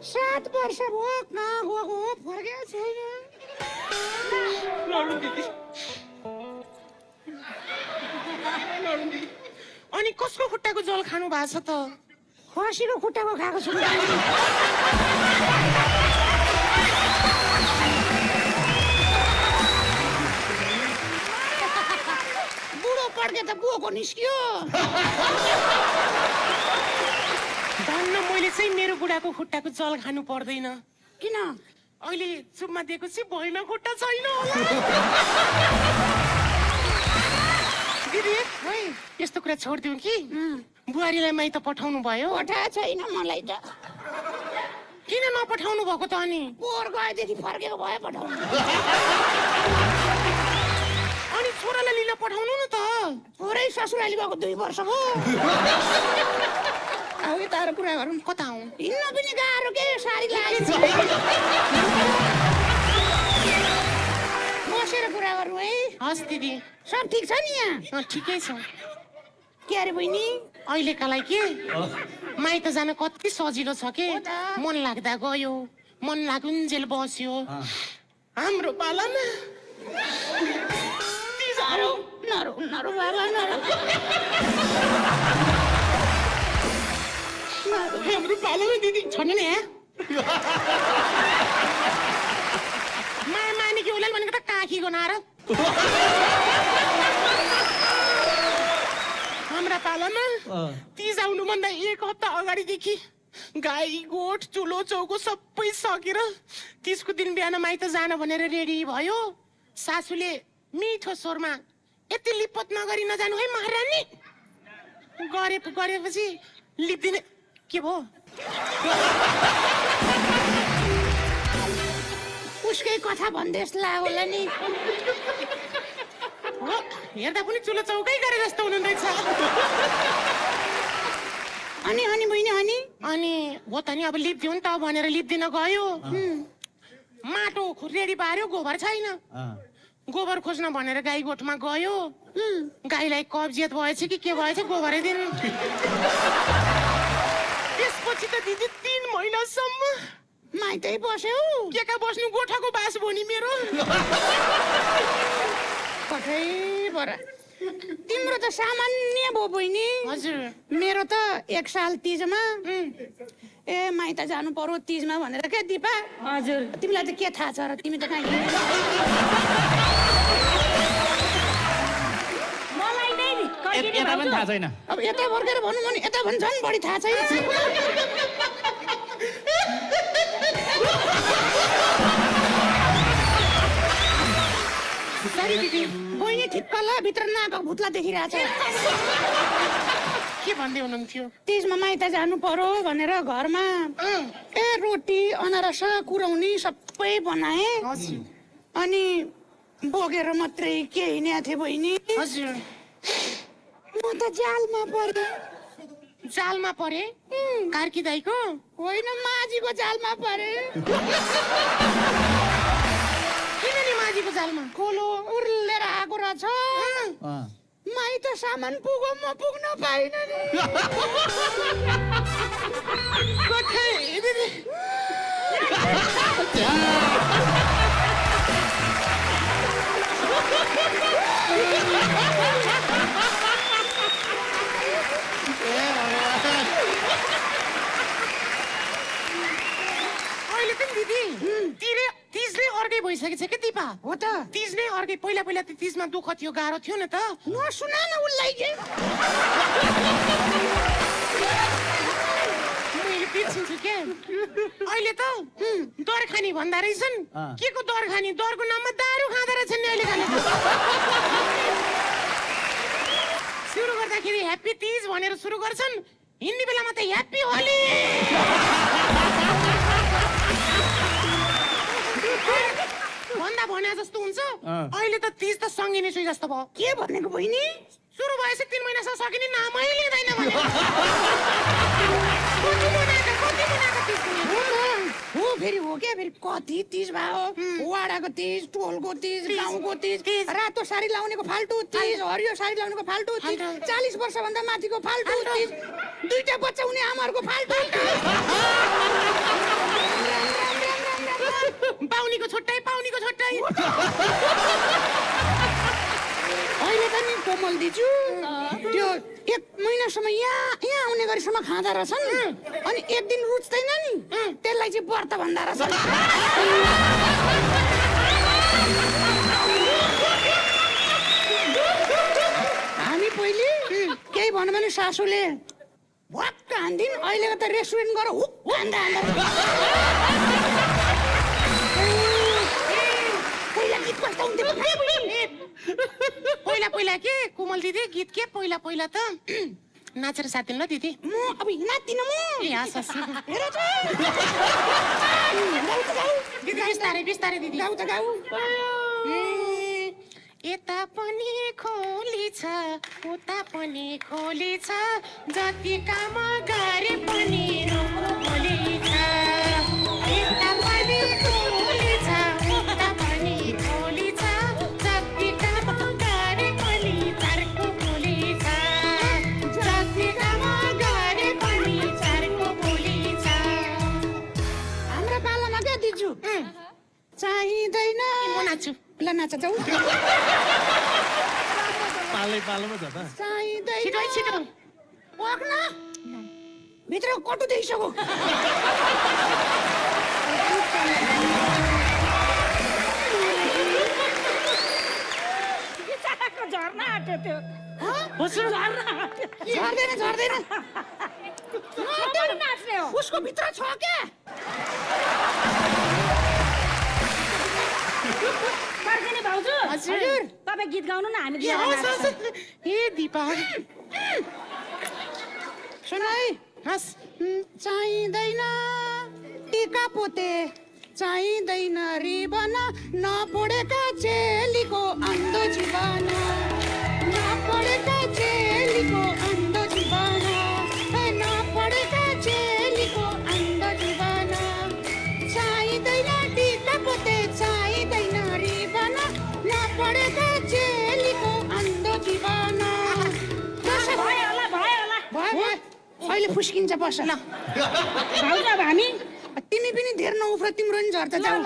7 वर्ष भयो कहाँ गएको फर्केको छैन। लड्नु दिदी अनि कसको खुट्टाको जल खानु भएको छ त? खसीको खुट्टाको खाएको छु। बुढो पड्के त बोको निस्कियो। धन्न मैले चाहिँ मेरो बुढाको खुट्टाको जल खानु पर्दैन। किन? अहिले चुम्मा दिएको चाहिँ भैमा खुट्टा छैन होला। दिदी यस्तो कुरा छोडिदिउँ कि बुहारीलाई माइत पठाउनु भयो? पठाएको छैन मलाई त। किन नपठाउनु भएको त? अनि पोहोर गएदेखि फर्केको भए पठाउनु। अनि छोरालाई लिन पठाउनु न त। छोरै ससुराली गएको 2 वर्ष भयो। अब के तारो कुरा गरौँ? कता आउँ? हिँड्न पनि गाह्रो के साडी लागेको छ। बसेर कुरा गरौँ है। हस् दिदी सब ठिक छ नि यहाँ? ठिकै छ। के अरे बहिनी? अहिलेकालाई के माइत जान कति सजिलो छ के। मन लाग्दा गयो, मन लागुन्जेल बस्यो। हाम्रो पालामा नरो बाबा नरो। हाम्रो पालामा दिदी छैन नि। माया माने कि उसले भनेको त काखीको नार। हाम्रा पालामा तीज आउनुभन्दा 1 हप्ता अगाडिदेखि गाई गोठ चुलो चौको सबै सकेर तीजको दिन बिहान माइत जान भनेर रेडी भयो। सासूले मिठो स्वरमा यति लिपत नगरी नजानु है महारानी गरेपछि लिप्दिने के भयो? उसकै कथा भन्देस लाग्यो नि। हेर्दा पनि चुलो चौकै गरे जस्तो हुनुहुँदैछ। अनि बहिनी अनि हो त नि अब लिप्दिउँ नि त भनेर लिप्दिन गयो। माटो रेडी पार्यो, गोबर छैन। गोबर खोज्न भनेर गाई गोठमा गयो। गाईलाई कब्जियत भएछ कि के भएछ गोबरै दिन। त्यसपछि त दिदी 3 महिनासम्म माइतै बस्यो। के का बस्नु, गोठाको बास भयो नि मेरो। कठै बरा तिम्रो त सामान्य भयो बहिनी। हजुर मेरो त 1 साल तीजमा ए माइत जानु पर्यो तीजमा भनेर के दिपा। हजुर तिमीलाई त के थाहा छ र? तिमी त कहाँ मलाई नै यता पनि थाहा छैन। अब यता फर्केर भनौँ भने यता भन्छ नि बढी थाहा छैन। सरी दिदी बहिनी ठिक्कला भित्र नाक भुत्ला देखिरहेछ। के भन्दै हुनुहुन्थ्यो? तीजमा माइत जानु पर्यो भनेर घरमा ए रोटी अनारस कुराउनी सबै बनाए। अनि बोकेर मात्रै के हिँडेको थिएँ बहिनी। हजुर म त जालमा परेँ। जालमा परे? कार्की दाइको होइन माझीको जालमा परेँ। किन नि माझीको जालमा? खोलो उर्लेर आएको रहेछ। माइत सामान पुगो म पुग्न पाइनँ नि। अहिले पनि दिदी तीज नै अर्कै भइसकेछ के दिपा? हो त तीज नै अर्कै। पहिला त तीजमा दुःख थियो, गाह्रो थियो नि त। नसुना न उसलाई के। मैले बिर्सिन्छु के। अहिले त दर खानी भन्दा रहेछन्। के को दर खानी? दरको नाममा दारू खाँदो रहेछन् नि अहिले खाने। सुरु गर्दाखेरि ह्याप्पी तीज भनेर सुरु गर्छन्, हिँड्ने बेलामा त ह्याप्पी होली भन्दा भने जस्तो हुन्छ। अहिले त तीज त सङ्गिने छु जस्तो भयो। के भनेको बहिनी? सुरु भएछ 3 महिनासम्म सकिने नामै लिँदैन भने। हो फेरि हो क्या फेरि कति तीज भयो। वाडाको तीज, टोलको तीज, गाउँको तीज, रातो साडी लाउनेको फाल्टु तीज, हरियो साडी लाउनेको फाल्टु तीज, 40 वर्षभन्दा माथिको फाल्टु तीज, 2टा बच्चा हुने आमाहरूको फाल्टु तीज। अहिले त नि कोमल दिजु त्यो 1 महिनासम्म यहाँ आउने गरेसम्म खाँदा रहेछन् अनि एक दिन रुच्दैन नि त्यसलाई चाहिँ व्रत भन्दा रहेछन् हामी पहिले केही भन्यो भने सासूले भक्क हान्दिन् अहिलेको त रेस्टुरेन्ट गएर हुक हान्दा पहिला गीत कस्तो हुन्थ्यो पहिला के कोमल दिदी गीत के पहिला त नाचेर साथ दिनु ल दिदी म अब नाच्दिन म ए हस् हस् हेर त दिदी बिस्तारै दिदी गाउ त गाउ यता पनि खोली छ उता पनि खोली छ जति काम गरे पनि रोको खोली छ यता पनि खोली छ उता पनि खोली छ जति काम गरे पनि चारको खोली छ जति काम गरे पनि चारको खोली छ हाम्रो पालामा क्या दिजु चाहिँदैन म नाच्छु ल नाच जाऊ पालोमा छ त चाहिँदैन छिटो पक्न भित्र कटु देखिसक्यो झर्ना आँट्यो त्यो झर्दैन नाच्ने हो उसको भित्र छ क्या फर्किने भाउजू हजुर तपाईँ गीत गाउनु न हामी ए दिपा सुन है हस् चाहिँदैन टिका पोते चाहिँदैन रिबन नपढेका चेलीको अन्धो जीवन नपढेका चेलीको अन्धो जीवन नपढेका चेलीको अन्धो जीवन चाहिँदैन टिका पोते चाहिँदैन रिबन नपढेका चेलीको अन्धो जीवन भयो होला भयो अहिले फुस्किन्छ बस ल भाउजू अब हामी तिमी पनि धेर नउफ्र तिम्रो नि झर्छ जाऊ